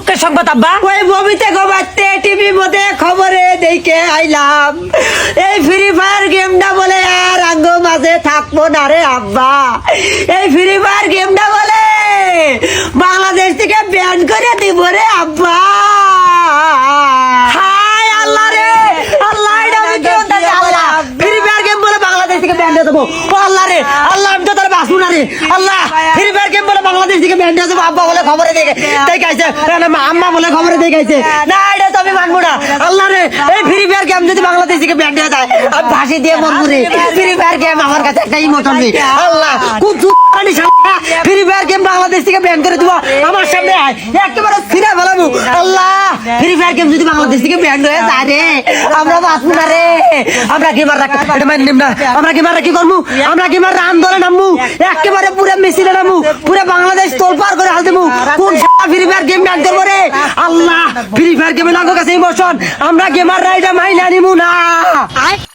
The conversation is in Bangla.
দুঃখের সংবাদ আব্বা। ওই বমিতে গোবাতে টিভি মধ্যে খবরে দেখে আইলাম এই ফ্রি ফায়ার গেমটা বলে আর আঙ্গ মাঝে থাকবো না রে আব্বা। এই ফ্রি ফায়ার গেমটা বলে বাংলাদেশ থেকে ব্যান করে দিব রে আব্বা। হায় আল্লাহ রে আল্লাহ, এটা আমি কি হতে আল্লাহ, ফ্রি ফায়ার গেম বলে বাংলাদেশ থেকে ব্যান দিয়ে দেবো। ও আল্লাহ রে আল্লাহ, আমি তো তার বাসু না রে আল্লাহ। ফ্রি ফায়ার গেম বলে বাংলাদেশ থেকে ব্যান দিয়ে দেবো। আব্বা বলে খবরে দেখাইছে, আম্মা বলে খবরে দেখাইছে। না, এটা তো আমি মানবো না। আল্লাহ রে, এই ফ্রি ফায়ার গেম যদি বাংলাদেশ থেকে ব্যান দিয়ে যায় আমি ফাঁসি দিয়ে মরবো রে। ফ্রি ফায়ার গেম আমার কাছে একটা ইমোশন নেই। আল্লাহ খুব ফ্রি ফায়ার গেম বাংলাদেশ থেকে ব্যান করে দিব। আমার সামনে আয়, একেবারে ফিরে ফেলাবো। আল্লাহ, ফ্রি ফায়ার গেম যদি বাংলাদেশ থেকে ব্যান হয়ে যায় রে, আমরা বাঁচবো না রে। আমরা গেমার এটা মানি নিম না। আমরা গেমাররা কি করবো? আমরা গেমাররা আন্দোলন নামবো, একেবারে পুরো মিছিলে নামবো, পুরো বাংলাদেশ তোলপাড় করে হাল দেবো। কোন ফ্রি ফায়ার গেম ব্যান করবো রে? আল্লাহ, ফ্রি ফায়ার গেমে লাগো কাছে ইমোশন, আমরা গেমাররা এটা মাইনা নিবো না।